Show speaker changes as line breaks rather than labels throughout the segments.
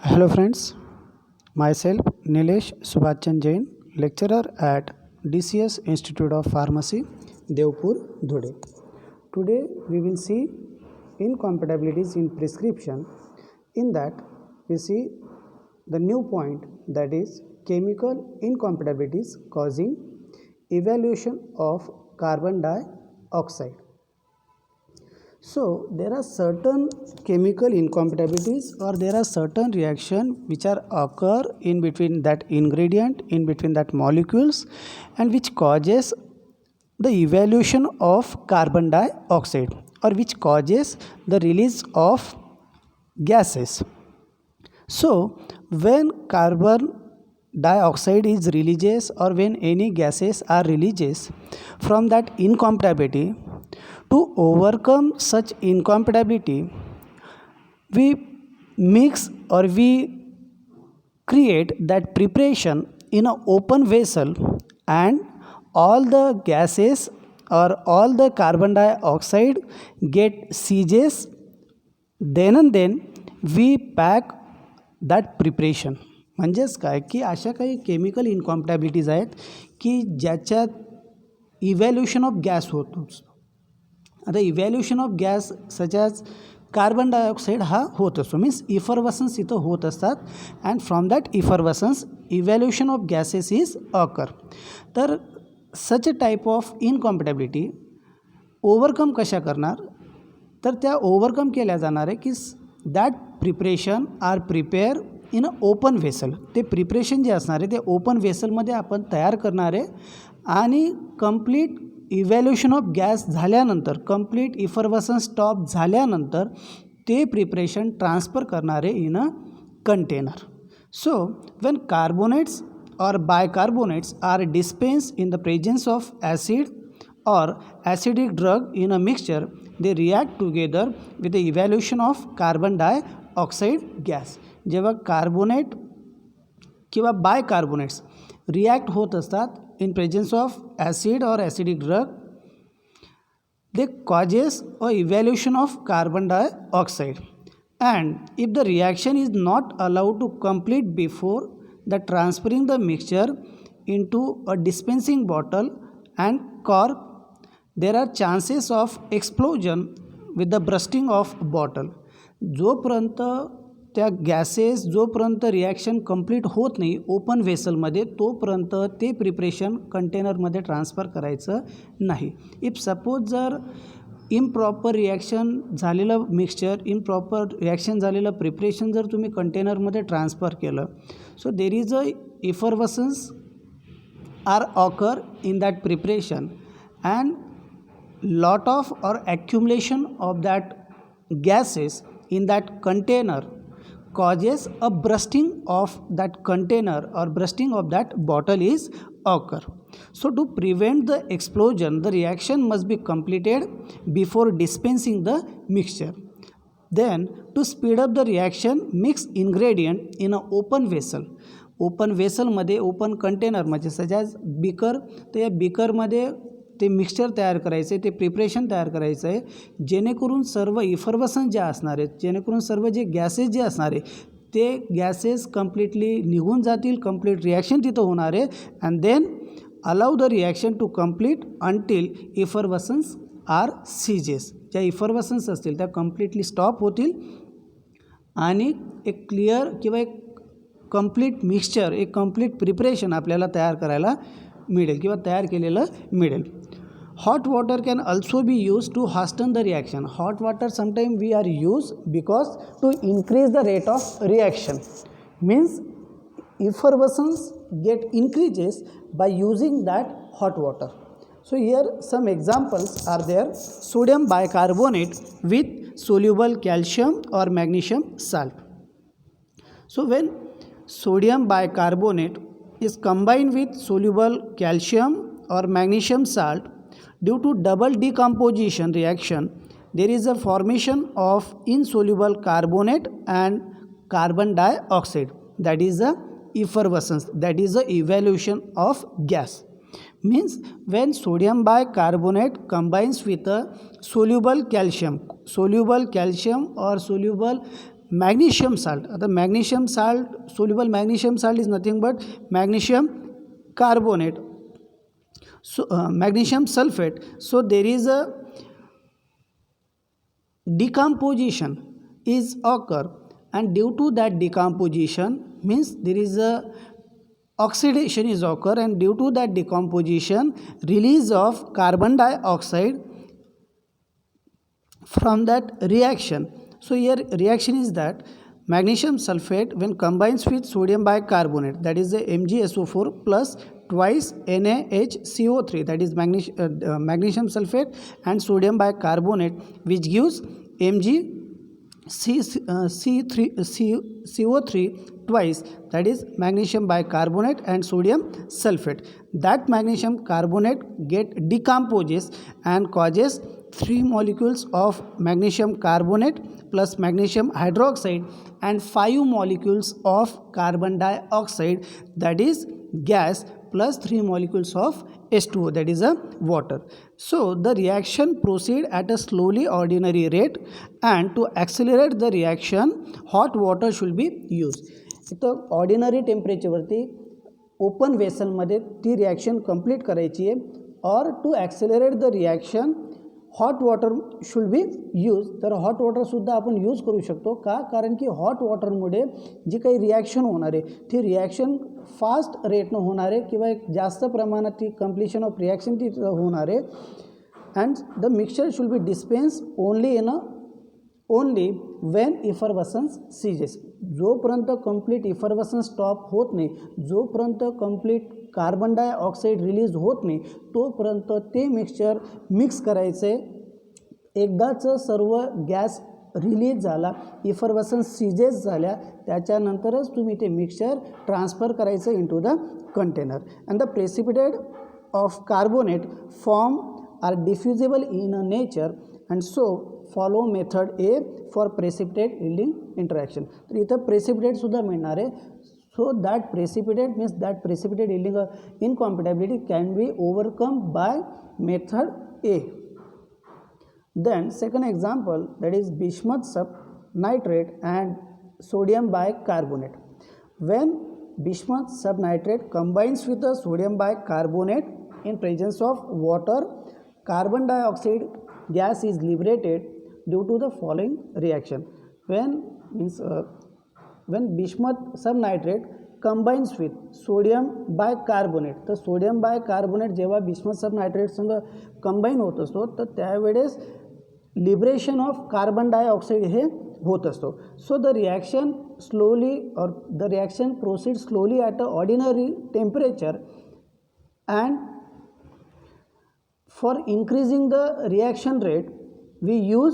Hello friends, myself Nilesh Subhachan Jain, lecturer at DCS Institute of Pharmacy, Devpur, Dhude. Today we will see incompatibilities in prescription. In that we see the new point, that is chemical incompatibilities causing evaluation of carbon dioxide. So there are certain chemical incompatibilities, or there are certain reaction which are occur in between that ingredient, in between that molecules, and which causes the evaluation of carbon dioxide, or which causes the release of gases. So when carbon dioxide is releases, or when any gases are releases from that incompatibility, to overcome such incompatibility, we mix or we create that preparation in an open vessel, and all the gases or all the carbon dioxide get seizes. Then and then we pack that preparation. म्हणजेच काय की अशा काही chemical इनकॉम्पॅटिबिलिटीज आहेत की ज्याच्यात evaluation of gas होत असतो. आता evolution of gas such as carbon dioxide हा होत असतो, मीन्स इफरवसन्स इथं होत असतात, and from that effervescence evolution of gases is occur. तर such a type of incompatibility overcome कशा करणार, तर त्या ओव्हरकम केल्या जाणार आहे की that preparation are prepare in a open vessel. ते प्रिपरेशन जे असणार आहे ते ओपन व्हेसलमध्ये आपण तयार करणार आहे, आणि कंप्लीट इव्हॅल्युशन ऑफ गॅस झाल्यानंतर, कंप्लीट इफरवसन स्टॉप झाल्यानंतर ते प्रिपरेशन ट्रान्सफर करणारे in a container. So when carbonates or bicarbonates are dispensed in the presence of acid or acidic drug in a mixture, they react together with the evaluation of carbon dioxide gas. जेव्हा carbonate किंवा bicarbonates react होत असतात in presence of acid और acidic drug, they causes a evaluation of carbon dioxide, and if the reaction is not allowed to complete before the transferring the mixture into a dispensing bottle and cork, there are chances of explosion with the bursting of bottle. जोपर्यंत त्या gases जोपर्यंत reaction complete होत नाही open व्हेसलमध्ये, तोपर्यंत ते preparation कंटेनरमध्ये transfer करायचं नाही. इफ सपोज जर इम्प्रॉपर रिॲक्शन झालेलं मिक्सचर, इम्प्रॉपर रिॲक्शन झालेलं प्रिपरेशन जर तुम्ही कंटेनरमध्ये ट्रान्सफर केलं, so there is a effervescence are occur in that preparation, and lot of or accumulation of that gases in that container causes a bursting of that container or bursting of that bottle is occur. So to prevent the explosion, the reaction must be completed before dispensing the mixture. Then to speed up the reaction, mix ingredient in an open vessel. Open व्हेसलमध्ये, open कंटेनरमध्ये, such as beaker, तर या बीकरमध्ये ते mixture तयार करायचं आहे, ते preparation तयार करायचं आहे, जेणेकरून सर्व इफरवसन जे असणार आहेत, जेणेकरून सर्व जे गॅसेस जे असणार आहे ते गॅसेस कम्प्लिटली निघून जातील, कंप्लीट रिॲक्शन तिथं होणार आहे, and then allow the reaction to complete until effervescence are ceases. ज्या इफरवसन्स असतील त्या कम्प्लिटली स्टॉप होतील, आणि एक क्लिअर किंवा एक कंप्लीट मिक्सचर, एक कंप्लीट प्रिपरेशन आपल्याला तयार करायला मिळेल किंवा तयार केलेलं मिळेल. Hot water can also be use to hasten the reaction. Hot water sometime we are use because to increase the rate of reaction, means effervescence get increases by using that hot water. So here some examples are there. Sodium bicarbonate with soluble calcium or magnesium salt. So when sodium bicarbonate is combined with soluble calcium or magnesium salt, due to double decomposition reaction, there is a formation of insoluble carbonate and carbon dioxide, that is a effervescence, that is the evaluation of gas. Means when sodium bicarbonate combines with a soluble calcium or soluble magnesium salt. The magnesium salt, soluble magnesium salt is nothing but magnesium carbonate. So magnesium sulfate. So there is a decomposition is occur, and due to that decomposition means there is a oxidation is occur, and due to that decomposition release of carbon dioxide from that reaction. So here reaction is that magnesium sulfate when combines with sodium bicarbonate, that is the MgSO4 plus twice NaHCO3, that is magnesium sulfate and sodium bicarbonate, which gives MgCO3 twice, that is magnesium bicarbonate and sodium sulfate. That magnesium carbonate get decomposes and causes 3 molecules of magnesium carbonate plus magnesium hydroxide and 5 molecules of carbon dioxide, that is gas, plus 3 molecules of H2O, that is a water. So the reaction proceed at a slowly ordinary rate, and to accelerate the reaction hot water should be used. तर ordinary टेम्परेचरवरती open वेसलमध्ये ती reaction complete करायची आहे. Or to accelerate the reaction hot water should be use. तर hot वॉटरसुद्धा आपण use करू शकतो. का? कारण की हॉट वॉटरमुळे जी काही रिॲक्शन होणार आहे ती रिॲक्शन फास्ट रेटनं होणार आहे किंवा एक जास्त प्रमाणात ती कम्प्लिशन ऑफ रिॲक्शन ती होणार आहे. And the mixture should be dispense only when effervescence ceases. जोपर्यंत कंप्लीट इफरवसन्स स्टॉप होत नाही, जोपर्यंत कंप्लीट कार्बन डायऑक्साईड रिलीज होत नाही, तोपर्यंत ते मिक्सचर मिक्स करायचं आहे. एकदाच सर्व गॅस रिलीज झाला, इफरवसन्स सीजेस झाल्या, त्याच्यानंतरच तुम्ही ते मिक्सचर ट्रान्सफर करायचं into the container. And the precipitate of carbonate form are diffusible in nature and so follow method A for precipitate yielding interaction. तर इथं प्रेसिपिटेटसुद्धा मिळणार आहे. So that precipitate means that precipitate yielding incompatibility can be overcome by method A. Then second example, that is bismuth subnitrate and sodium bicarbonate. When bismuth subnitrate combines with the sodium bicarbonate in presence of water, carbon dioxide gas is liberated due to the following reaction. When bismuth subnitrate combines with sodium bicarbonate, तर sodium bicarbonate जेव्हा bismuth subnitrate संग combine होत असतो तर त्यावेळेस liberation of carbon dioxide हे होत असतो. सो द रिॲक्शन स्लोली और the reaction proceed slowly at a ordinary temperature and for increasing the reaction rate we use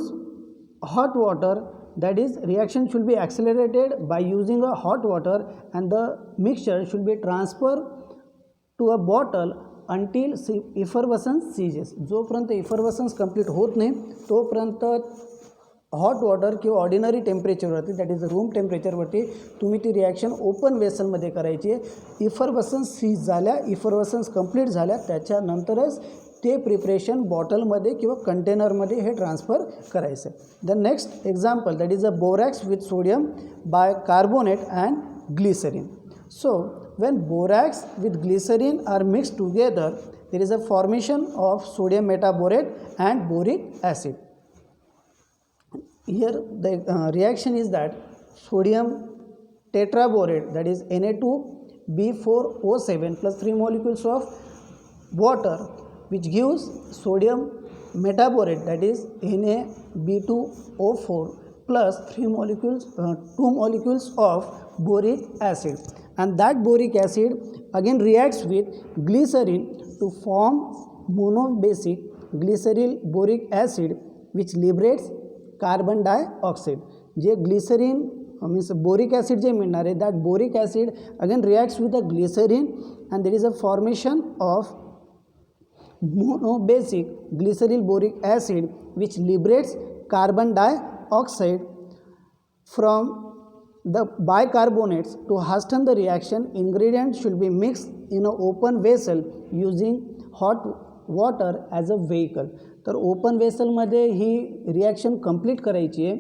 hot water. That is, reaction should be accelerated by using a hot water and the mixture should be transferred to a bottle until effervescence ceases. जोपर्यंत effervescence complete होत नाही तोपर्यंत hot water किंवा ordinary टेम्परेचरवरती, that is room टेम्परेचरवरती तुम्ही ती reaction open वेसलमध्ये करायची आहे. इफरवसन्स seize झाल्या, इफरवसन्स कंप्लीट झाल्या, त्याच्यानंतरच ते प्रिपरेशन बॉटलमध्ये किंवा कंटेनरमध्ये हे ट्रान्सफर करायचं आहे. The next example, that is a borax with sodium bicarbonate and glycerin. So when borax with glycerin are mixed together, there is a formation of sodium metaborate and boric acid. Here the reaction is that sodium tetraborate, that is Na2B4O7 plus 3 molecules of water, which gives sodium metaborate, that is Na B2O4 plus 2 molecules of boric acid. And that boric acid again reacts with glycerin to form monobasic glyceryl boric acid, which liberates carbon dioxide. जे glycerine means boric acid जे मिळणार आहे, that boric acid again reacts with the glycerine and there is a formation of monobasic glyceryl boric acid, which liberates carbon dioxide from the bicarbonates. To hasten the reaction, ingredients should be mixed in an open vessel using hot water as a vehicle. तर open वेसलमध्ये ही reaction complete करायची आहे.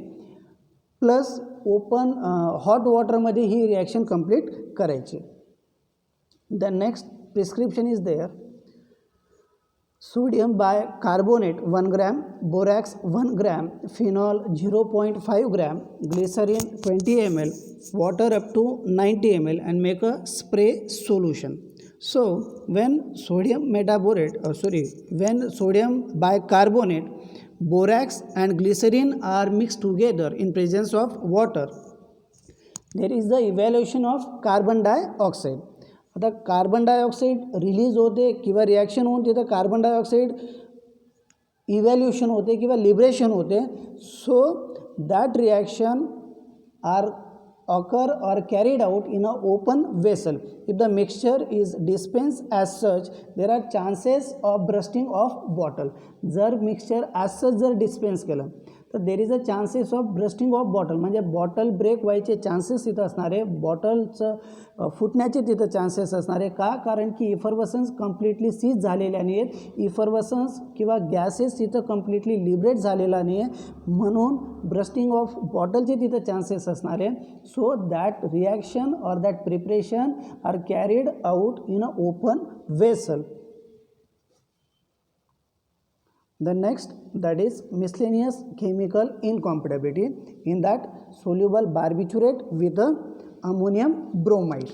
Plus open hot वॉटरमध्ये ही reaction complete करायची. The next prescription is there. Sodium bicarbonate 1 gram, borax 1 gram, phenol 0.5 gram, glycerin 20 ml, water up to 90 ml and make a spray solution. So when when sodium bicarbonate, borax and glycerin are mixed together in presence of water, there is the evaluation of carbon dioxide. आता carbon dioxide release होते किंवा reaction होऊन तिथं carbon dioxide evaluation होते किंवा liberation होते. So that reaction are occur or carried out in an open vessel. If the mixture is dispensed as such, there are chances of bursting of bottle. जर mixture as such जर dispense केलं तर देर is a chances of bursting of bottle, म्हणजे bottle break व्हायचे chances तिथं असणार आहे, बॉटलचं फुटण्याचे तिथं चान्सेस असणार आहे. का? कारण की इफर्वसन्स कम्प्लिटली सीज झालेल्या नाही आहेत, इफर्वसन्स किंवा गॅसेस तिथं कम्प्लिटली लिबरेट झालेला नाही आहे, म्हणून ब्रस्टिंग ऑफ बॉटलचे तिथं चान्सेस असणार आहे. So that reaction or that preparation are carried out in a open vessel. The next, that is miscellaneous chemical incompatibility. In that, soluble barbiturate with ammonium bromide.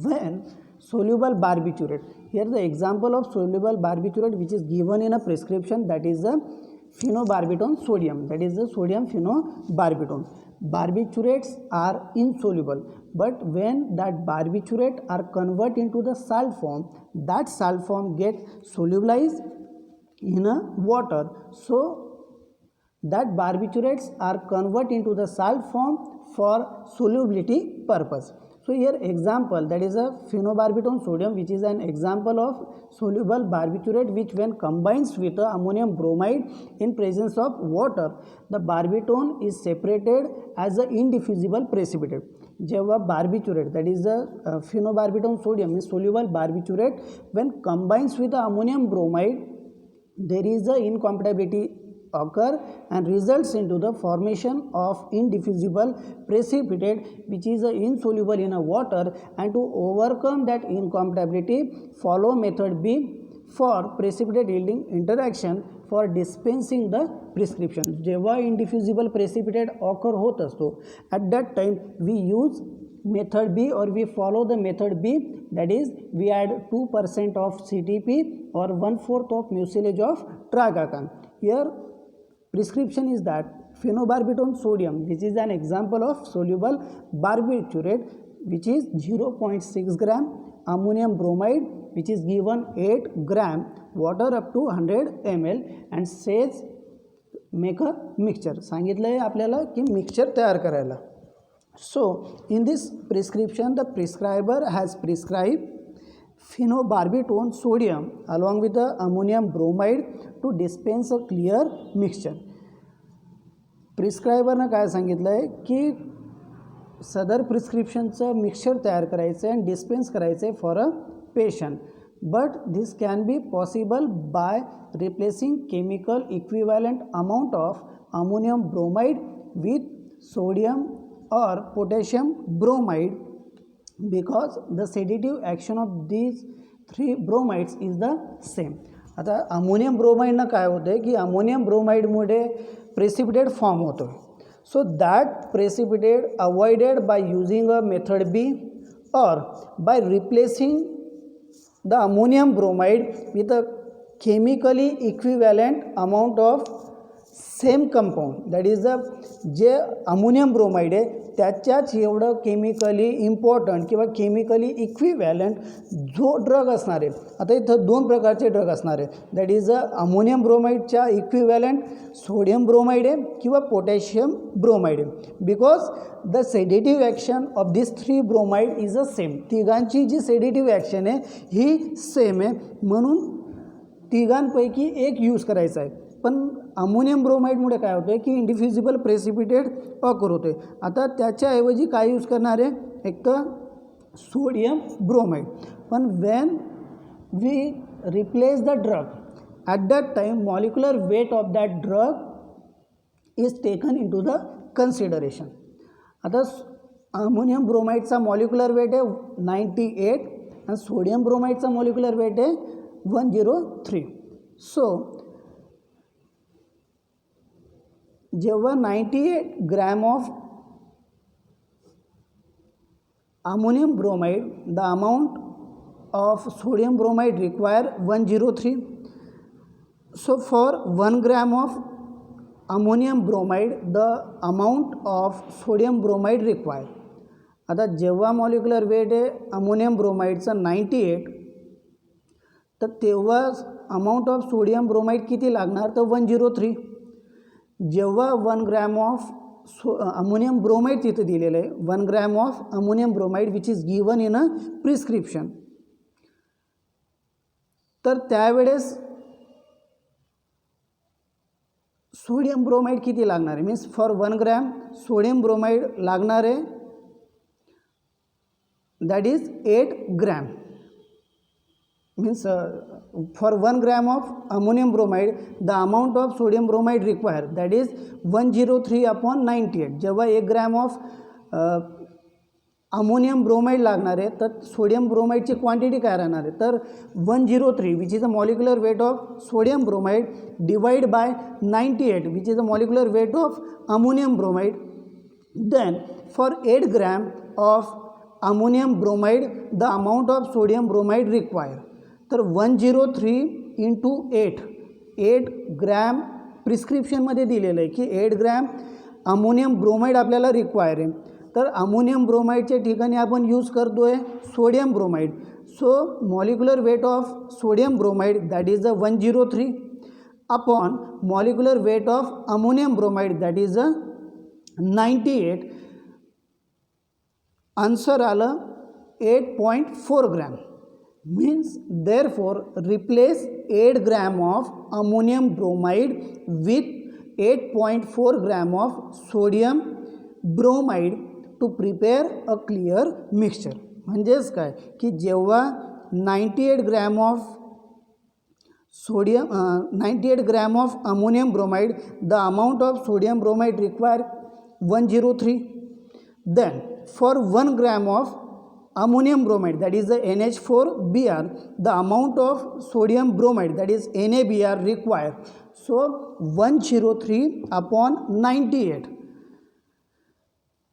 When soluble barbiturate, here the example of soluble barbiturate which is given in a prescription, that is the phenobarbitone sodium, that is the sodium phenobarbitone. Barbiturates are insoluble, but when that barbiturate are converted into the salt form, that salt form get solubilized in a water. So that barbiturates are converted into the salt form for solubility purpose. So here example, that is a phenobarbitone sodium, which is an example of soluble barbiturate which when combines with ammonium bromide in presence of water, the barbitone is separated as an indiffusible precipitate. जेव्हा barbiturate, that is the phenobarbitone sodium is soluble barbiturate, when combines with ammonium bromide, there is a incompatibility occur and results into the formation of indiffusible precipitate which is insoluble in a water. And to overcome that incompatibility, follow method B for precipitate yielding interaction for dispensing the prescription. जेव्हा indiffusible precipitate occur होत असतो, at that time we use method B or we follow the method B, that is we add 2% of CTP or 1/4 of mucilage of tragacan. Here prescription is that phenobarbitone sodium, which is an example of soluble barbiturate, which is 0.6 gram, ammonium bromide which is given 8 gram, water up to 100 ml and says make a mixture. सांगितलं आहे आपल्याला की mixture तयार करायला. So in this prescription, the prescriber has prescribed phenobarbitone sodium along with the ammonium bromide to dispense a clear mixture. प्रिस्क्रायबरनं काय सांगितलं आहे की सदर प्रिस्क्रिप्शनचं मिक्सचर तयार करायचं आहे आणि डिस्पेन्स करायचं आहे for a patient. But this can be possible by replacing chemical equivalent amount of ammonium bromide with sodium or potassium bromide, because the sedative action of these three bromides is the same. आता ammonium ब्रोमाइडनं काय होतं आहे की ammonium ब्रोमाइडमुळे precipitate form होतो. So that precipitate avoided by using a method B or by replacing the ammonium bromide with a chemically equivalent amount of same compound, that is the जे ammonium bromide आहे त्याच्याच एवढं chemically important किंवा chemically equivalent जो drug असणार आहे. आता इथं दोन प्रकारचे ड्रग असणार आहे, दॅट इज द अमोनियम ब्रोमाइडच्या इक्विवॅलंट सोडियम ब्रोमाइड आहे किंवा पोटॅशियम ब्रोमाइड आहे. Because the sedative action of this three bromide is a same. तिघांची जी सेडेटिव्ह ॲक्शन आहे ही सेम आहे, म्हणून तिघांपैकी एक यूज करायचा आहे. पण अमोनियम ब्रोमाइडमुळे काय होतं आहे की इंडिफ्युजिबल प्रेसिपिटेट ऑकर होते. आता त्याच्याऐवजी काय यूज करणार आहे, एक तर सोडियम ब्रोमाइड. पण when we replace the drug, at that time molecular weight of that drug is taken into the consideration. आता अमोनियम ब्रोमाइडचा मॉलिक्युलर वेट आहे 98 आणि सोडियम ब्रोमाइडचा मॉलिक्युलर वेट आहे 103. सो जेव्हा 98 gram of ammonium bromide, the amount of sodium bromide require 103. So for 1 gram of ammonium bromide the amount of sodium bromide require. आता जेव्हा molecular weight आहे ammonium ब्रोमाइडचं 98 तर तेव्हा अमाऊंट ऑफ सोडियम ब्रोमाइड किती लागणार तर 103. जेव्हा 1 ग्रॅम ऑफ अमोनियम ब्रोमाइड तिथे दिलेलं आहे 1 gram of ammonium bromide which is given in a prescription, तर त्यावेळेस सोडियम ब्रोमाइड किती लागणार आहे means for 1 gram sodium bromide लागणार आहे that is 8 gram. Means for 1 gram of ammonium bromide the amount of sodium bromide require that is 103/98. जेव्हा 1 gram of ammonium bromide लागणार आहे तर सोडियम ब्रोमाइडची क्वांटिटी काय राहणार आहे तर 103 which is a molecular weight of sodium bromide divide by 98 which is a molecular weight of ammonium bromide. Then for 8 gram of ammonium bromide the amount of sodium bromide require, तर 103 × 8 gram प्रिस्क्रिप्शनमध्ये दिलेलं आहे की 8 gram ammonium bromide आपल्याला require आहे. तर ammonium ब्रोमाइडच्या ठिकाणी आपण यूज करतो आहे sodium bromide. So molecular weight of sodium bromide that is a 103 upon molecular weight of ammonium bromide that is a 98. Answer आलं 8.4 gram. Means therefore replace 8 gram of ammonium bromide with 8.4 gram of sodium bromide to prepare a clear mixture. म्हणजेच काय की जेव्हा 98 gram of 98 gram of ammonium bromide the amount of sodium bromide require 103. Then for 1 gram of ammonium bromide that is the NH4Br the amount of sodium bromide that is NaBr required. So 103/98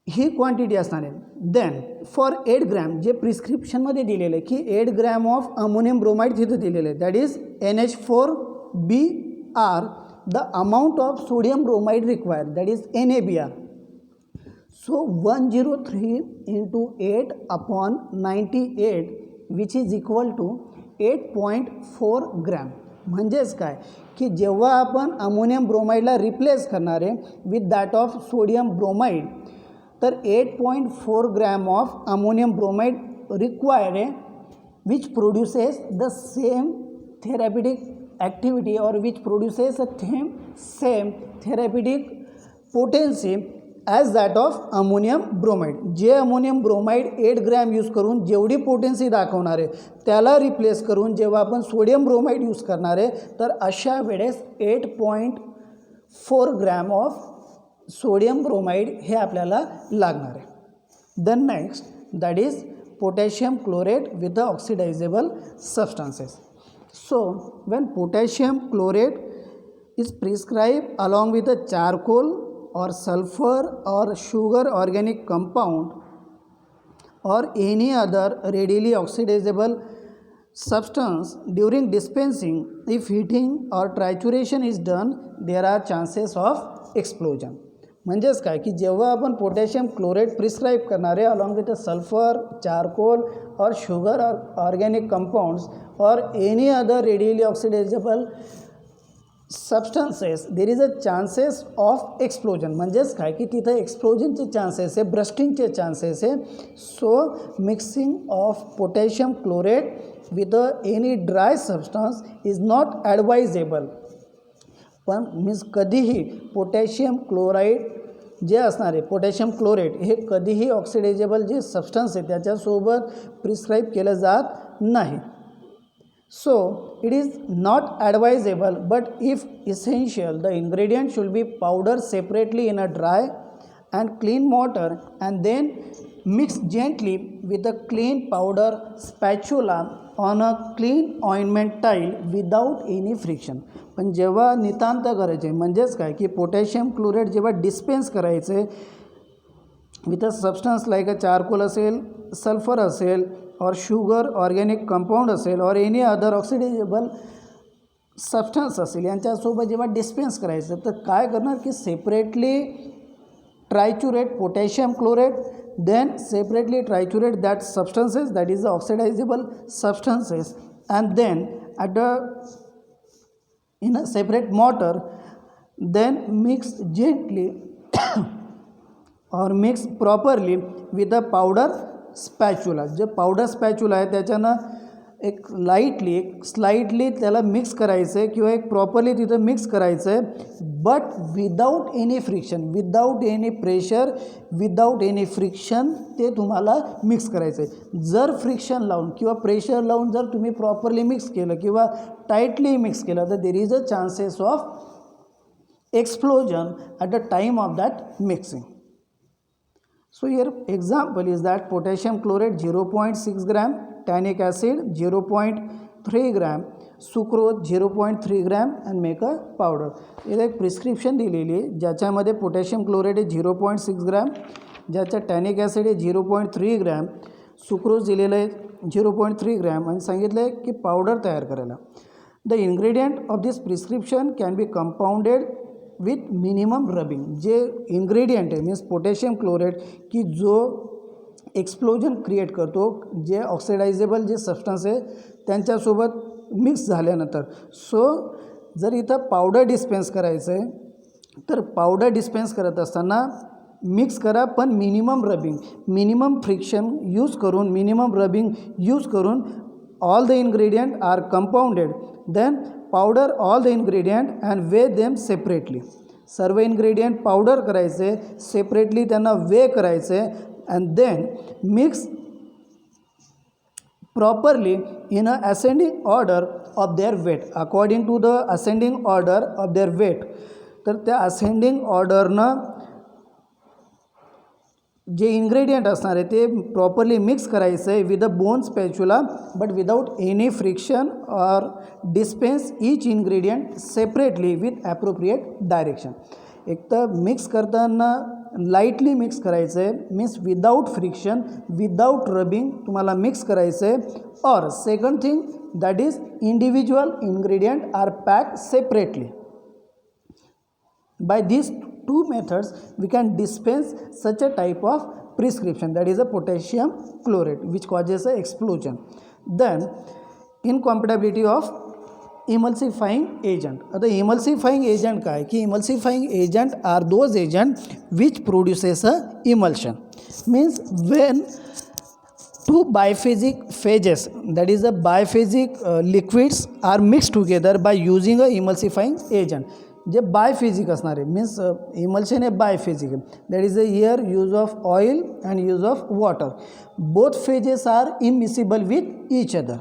he quantity असणार आहे. Then for 8 gram जे प्रिस्क्रिप्शनमध्ये दिलेलं आहे की 8 gram of ammonium bromide तिथे दिलेलं आहे that is NH4Br the amount of sodium bromide require that is NaBr. So 103 × 8/98 which is equal to 8.4 gram. म्हणजेच काय की जेव्हा आपण अमोनियम ब्रोमाइडला रिप्लेस करणार आहे with that of sodium bromide तर 8.4 gram of ammonium bromide require आहे which produces the same therapeutic activity or which produces a same therapeutic potency as that of ammonium bromide. जे अमोनियम ब्रोमाइड 8 ग्रॅम यूज करून जेवढी potency दाखवणार आहे त्याला replace करून जेव्हा आपण सोडियम ब्रोमाइड यूज करणार आहे तर अशा वेळेस 8.4 ग्रॅम ऑफ सोडियम ब्रोमाइड हे आपल्याला लागणार आहे. Then next that is potassium chlorate with the oxidisable substances. So when potassium chlorate is prescribed along with a charcoal or sulfur or sugar organic compound or any other readily oxidizable substance during dispensing, if heating or trituration is done there are chances of explosion. म्हणजेच काय की जेव्हा आपण potassium chlorate prescribe करणार आहे along with sulphur charcoal or sugar or organic compounds or any other readily oxidisable substances there is a chances of explosion. म्हणजेच काय की तिथं एक्सप्लोजनचे चान्सेस आहे ब्रस्टिंगचे चान्सेस आहे. So mixing of potassium chlorate with any dry substance is not advisable. पण means कधीही potassium chloride जे असणार आहे पोटॅशियम क्लोरेट हे कधीही ऑक्सिडायझेबल जे सबस्टन्स आहे त्याच्यासोबत प्रिस्क्राईब केलं जात नाही. So it is not advisable but if essential the ingredient should be powder separately in a dry and clean mortar and then mix gently with a clean powder spatula on a clean ointment tile without any friction. पण जेव्हा नितांत करायचे म्हणजेच काय की potassium chloride जेव्हा dispense करायचे with a substance like a charcoal असेल, सल्फर असेल, और शुगर ऑर्गॅनिक कंपाऊंड असेल, और एनी अदर ऑक्सिडायझेबल सबस्टन्स असेल यांच्यासोबत जेव्हा डिस्पेन्स करायचं तर काय करणार की separately triturate potassium chloride, then separately triturate that substances, that is the oxidizable substances, and then at the in a separate mortar then mix gently or mix properly with a powder spatula. J powder spatula आहे त्याच्यानं एक lightly एक slightly त्याला mix करायचं आहे किंवा एक properly तिथं मिक्स करायचं आहे, but without any friction, without any pressure, without any friction ते तुम्हाला मिक्स करायचं आहे. जर फ्रिक्शन लावून किंवा प्रेशर लावून जर तुम्ही प्रॉपरली मिक्स केलं किंवा टाईटली मिक्स केलं तर देर is a chances of explosion at the time of that mixing. So here example is that potassium chlorate 0.6 gram, tannic acid 0.3 gram, sucrose 0.3 gram and make a powder. इथे एक prescription दिलेली आहे ज्याच्यामध्ये potassium chloride आहे 0.6 gram, ज्याच्या tannic acid आहे 0.3 gram, sucrose दिलेलं आहे 0.3 ग्रॅम आणि सांगितलं आहे की पावडर तयार करायला. The ingredient of this prescription can be compounded with minimum rubbing. J ingredient आहे मीन्स पोटॅशियम क्लोराईड की जो एक्सप्लोजन क्रिएट करतो, जे ऑक्सिडायझेबल जे सबस्टन्स आहे त्यांच्यासोबत मिक्स झाल्यानंतर. सो जर इथं पावडर डिस्पेन्स करायचं आहे तर पावडर डिस्पेन्स करत असताना मिक्स करा, पण minimum rubbing, minimum friction use करून, मिनिमम रबिंग यूज करून all the ingredient are compounded, then powder all the ingredient and weigh them separately. सर्व ingredient powder करायचे, separately त्यांना weigh करायचे and then mix properly in a ascending order of their weight, according to the ascending order of their weight. तर त्या ascending orderनं जे ingredient असणार आहे ते properly mix करायचं आहे with a bone spatula, but without any friction or dispense each ingredient separately with appropriate direction. एक तर mix करताना लाईटली मिक्स करायचं आहे means without friction, without rubbing तुम्हाला मिक्स करायचं आहे. Or second thing that is individual ingredient are pack separately. By these two methods we can dispense such a type of prescription, that is a potassium chlorate which causes a explosion. Then incompatibility of emulsifying agent. आता emulsifying agent काय की emulsifying agent are those agent which produces a emulsion, means when two biphasic phases, that is a biphasic liquids are mixed together by using a emulsifying agent. जे बायफिजिक असणार आहे means emulsion हे biphasic आहे, that is a here use of oil and use of water. Both phases are immiscible with each other.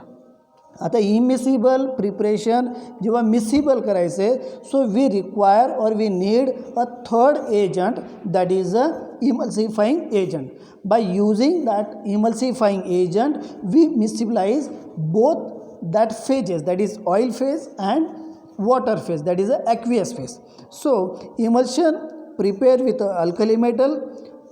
आता immiscible preparation जेव्हा miscible करायचं आहे so we require or we need a third agent that is a emulsifying agent. By using that emulsifying agent we miscibilise both that phases, that is oil phase and water phase, that is a aqueous phase. So emulsion prepared with alkali metal,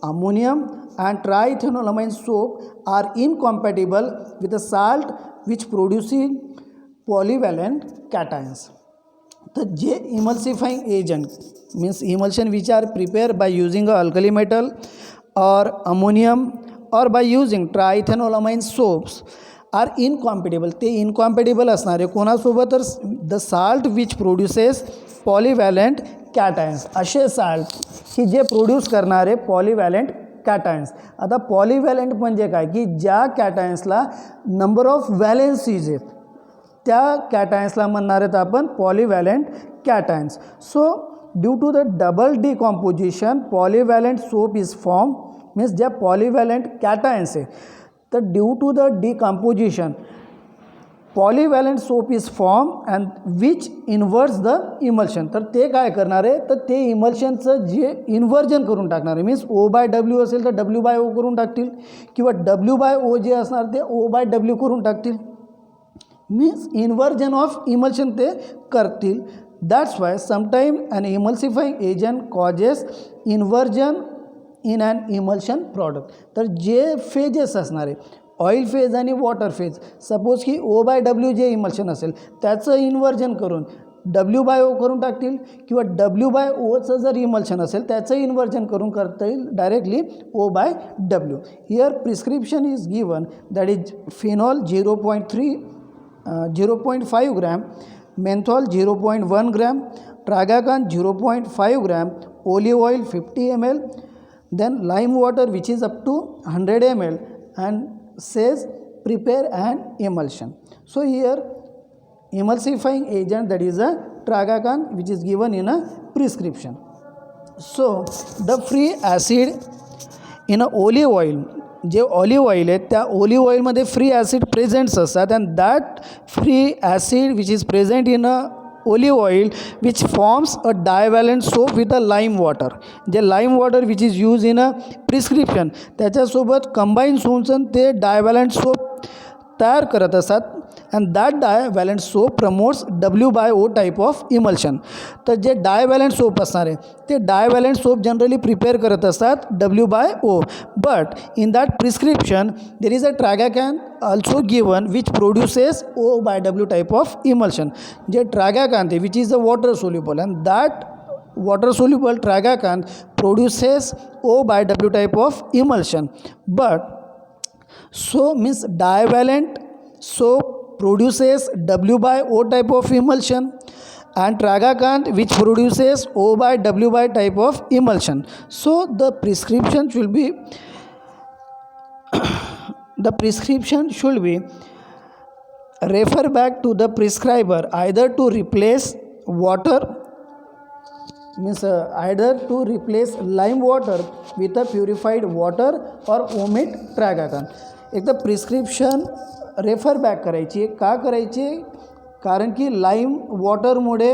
ammonium and triethanolamine soap are incompatible with the salt which producing polyvalent cations. The J emulsifying agent means emulsion which are prepared by using a alkali metal or ammonium or by using triethanolamine soaps are incompatible. ते incompatible असणारे कोणासोबत तर the salt which produces polyvalent cations, असे salt की जे produce करणारे पॉलीवॅलंट कॅटायन्स. आता पॉलीवॅलंट म्हणजे काय की ज्या कॅटायन्सला नंबर ऑफ व्हॅलेन्सीज आहेत त्या कॅटायन्सला म्हणणार आहेत आपण polyvalent cations. So due to the double decomposition polyvalent soap is form, means ज्या पॉलीवॅलंट कॅटायन्स आहे तर due to the decomposition polyvalent soap is form and which inverts the emulsion. तर ते काय करणार आहे, तर ते इमल्शनचं जे इन्व्हर्जन करून टाकणार आहे. मीन्स O/W असेल तर W/O करून टाकतील, किंवा W/O जे असणार ते O/W करून टाकतील. मीन्स इन्व्हर्जन ऑफ इमल्शन ते करतील. That's why sometime an emulsifying agent causes inversion in an emulsion product. तर जे फेजेस असणार आहे, ऑइल फेज आणि वॉटर फेज, सपोज की O/W जे इमल्शन असेल त्याचं इन्व्हर्जन करून W/O करून टाकतील, किंवा W/Oचं जर इमल्शन असेल त्याचं इन्व्हर्जन करून करता येईल directly O/W. Here prescription is given, that is phenol 0.5 gram, menthol 0.1 gram, tragacanth 0.5 gram, olive oil 50 ml, then lime water which is up to 100 ml, and says prepare an emulsion. So here emulsifying agent, that is a tragacan, which is given in a prescription. So the free acid in a olive oil, J olive oil आहे त्या olive ऑइलमध्ये free acid presents असतात, and that free acid which is present in a olive oil which forms a divalent soap with a lime water. जे lime water which is used in a prescription त्याच्यासोबत combine होऊन ते divalent soap तयार करत असतात, and that divalent soap promotes W/O type of emulsion. तर जे डायव्हॅलंट soap असणार आहे ते डायव्हॅलंट सोप जनरली प्रिपेअर करत असतात W/O, but in that prescription there is a tragacanth also given which produces O/W type of emulsion. जे tragacanth which is a water soluble, and that water soluble tragacanth produces O/W type of emulsion. But so means divalent soap produces W/O type of emulsion, and tragacan which produces O/W type of emulsion. So the prescription should be refer back to the prescriber either to replace water, means either to replace lime water with a purified water or omit tragacan. एकदा prescription refer back करायची. का करायची, कारण की lime वॉटरमुळे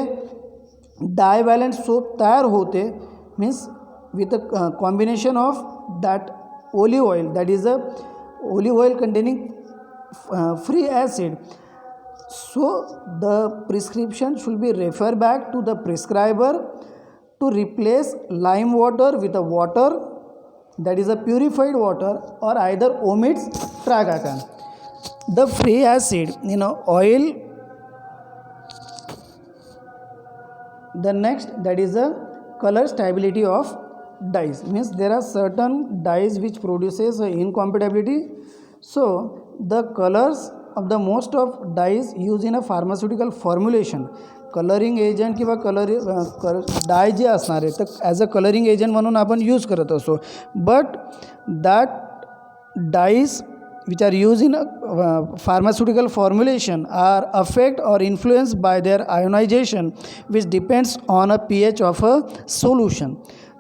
डायव्हॅलंट soap तयार होते, means with a combination of that olive oil, that is a olive oil containing free acid. So the prescription should be refer back to the prescriber to replace lime water with a water, that is a purified water, or either omits tragacan. The free acid in a oil. The next, that is a color stability of dyes, means there are certain dyes which produces incompatibility. So the colors of the most of dyes used in a pharmaceutical formulation, colouring agent किंवा di जे असणार आहे तर as a colouring agent म्हणून आपण use करत असतो, but that dies which are used in pharmaceutical formulation are affected or influenced by their ionization, which depends on a pH of a solution.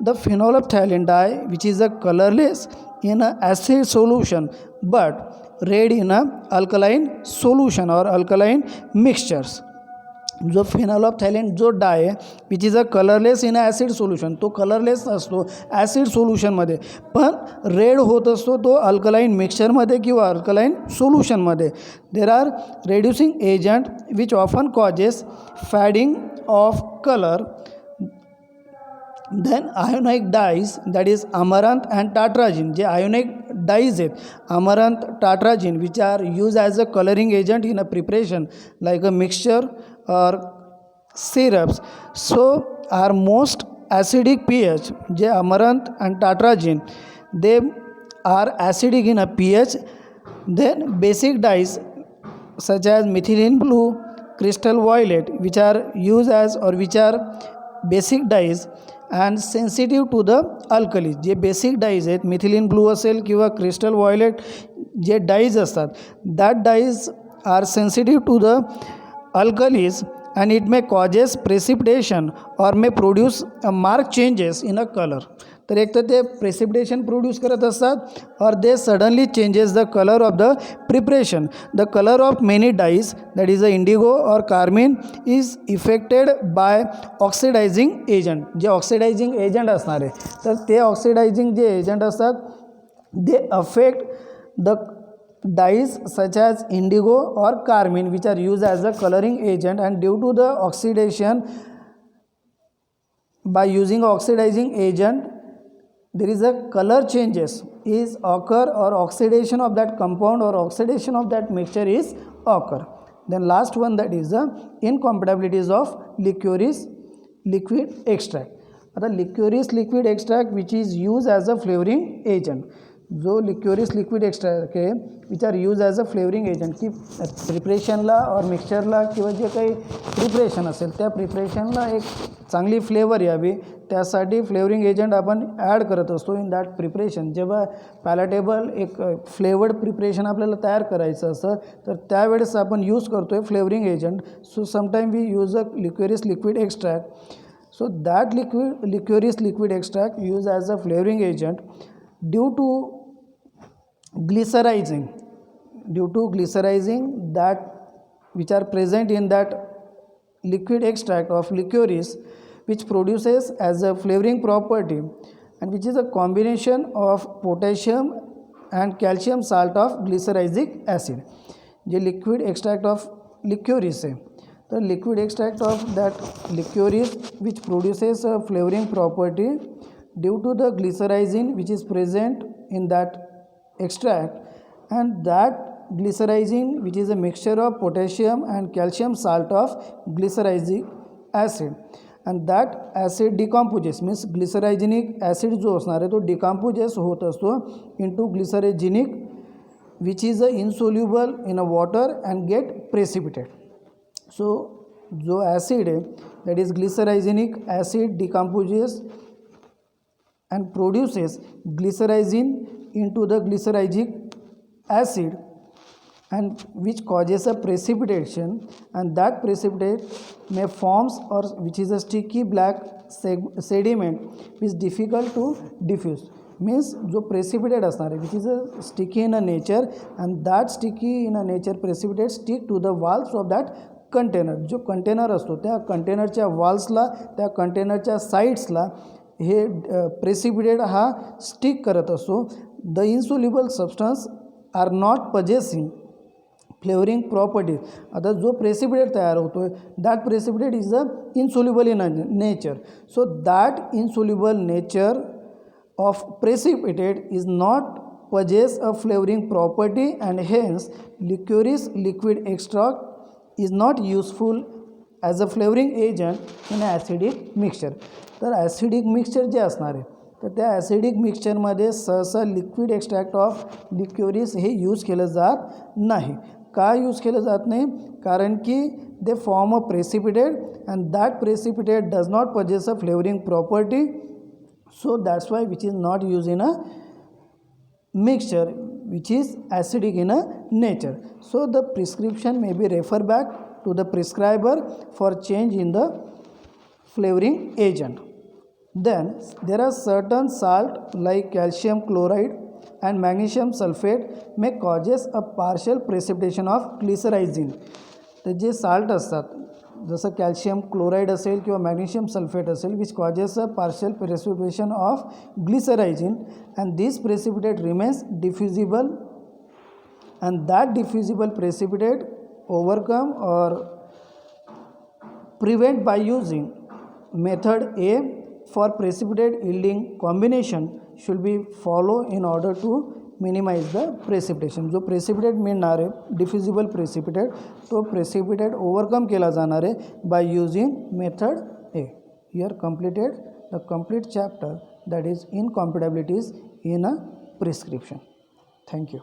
The phenolphthalein dye, which is a colorless in an acid solution but red in a alkaline solution or alkaline mixtures. जो फिनॉल्फथॅलेन जो dye आहे which is a colourless in acid solution, तो colourless असतो acid सोल्युशनमध्ये, पण red होत असतो तो अल्कलाईन मिक्सचरमध्ये किंवा अल्कलाईन सोल्युशनमध्ये. There are reducing agent which often causes fading of colour. Then ionic dyes, that is amaranth and tartrazine. जे आयोनिक डाईज आहेत amaranth, tartrazine, which are use as a colouring agent in a preparation like a mixture or syrups, so are most acidic pH. J amaranth and tartrazine, they are acidic in a pH. Then basic dyes such as methylene blue, crystal violet, which are used as or which are basic dyes and sensitive to the alkalis. जे basic dyes आहेत methylene blue असेल किंवा crystal violet जे dyes असतात, that dyes are sensitive to the alkalis and it may causes precipitation or may produce marked changes in a color. तर एक तर ते प्रेसिपिटेशन प्रोड्यूस करत असतात or they suddenly changes the colour of the preparation. The colour of many dyes that is a indigo or carmine is affected by oxidising agent. जे oxidising agent असणार आहे तर ते ऑक्सिडायझिंग जे एजंट असतात they affect the dyes such as indigo or carmine which are used as a coloring agent, and due to the oxidation by using oxidizing agent there is a color changes is occur or oxidation of that compound or oxidation of that mixture is occur. Then last one, that is the incompatibilities of liquorice liquid extract. आता liquorice liquid extract which is used as a flavoring agent, जो लिक्योरिस liquid extract आहे which are use as a flavouring agent, की प्रिपरेशनला और मिक्सचरला किंवा जे काही preparation असेल त्या प्रिपरेशनला एक चांगली फ्लेवर यावी त्यासाठी फ्लेवरिंग एजंट आपण ॲड करत असतो इन दॅट प्रिपरेशन. जेव्हा पॅलेटेबल एक फ्लेवर्ड प्रिपरेशन आपल्याला तयार करायचं असतं तर त्यावेळेस आपण यूज करतो आहे flavouring agent. So sometime we use a liquorice liquid extract. So that liquorice liquid extract use as a flavouring agent due to glycerizing that which are present in that liquid extract of licorice which produces as a flavoring property and which is a combination of potassium and calcium salt of glycerizic acid. J liquid extract of licorice है तो liquid extract of that licorice which produces a flavoring property due to the glycerizin which is present in that extract, and that glycerizin which is a mixture of potassium and calcium salt of glycerizic acid, and that acid decomposes means glycerigenic acid जो असणार आहे तो decomposes होत असतो into glycerigenic which is a insoluble in a water and get precipitated. So जो acid है that is glycerigenic acid decomposes and produces glycerizin into the glycerizic acid and which causes a precipitation, and that precipitate may forms or which is a sticky black sediment which is difficult to diffuse. Means जो precipitate असणार आहे which is a sticky in a nature, and that sticky in a nature precipitate stick to the walls of that container. जो container असतो त्या कंटेनरच्या वॉल्सला त्या कंटेनरच्या साईड्सला हे precipitate हा stick करत असतो. The insoluble substance are not possessing flavouring properties. आता जो precipitate तयार होतो आहे that precipitate is a insoluble in nature. So that insoluble nature of precipitate is not possess a flavoring property, and hence licorice liquid extract is not useful as a flavoring agent in an acidic mixture. तर acidic mixture जे असणार आहे तर त्या acidic मिक्सचरमध्ये सहसा liquid extract of liquorice हे use केलं जात नाही. का यूज केलं जात नाही? कारण की they form a precipitate and that precipitate does not possess a flavouring property. So that's why which is not use in a mixture which is acidic in a nature. So the prescription may be refer back to the prescriber for change in the flavoring agent. Then there are certain salt like calcium chloride and magnesium sulfate may causes a partial precipitation of glycerizin. तर जे salt असतात जसं calcium chloride असेल किंवा magnesium sulphate असेल which causes a partial precipitation of glycyrrhizin, and this precipitate remains diffusible, and that diffusible precipitate overcome or prevent by using method A for precipitate yielding combination should be follow in order to minimise the precipitation. जो precipitate मिळणार आहे diffusible precipitate तो precipitate overcome केला जाणार आहे by using method A. Here completed the complete chapter that is incompatibilities in a prescription. Thank you.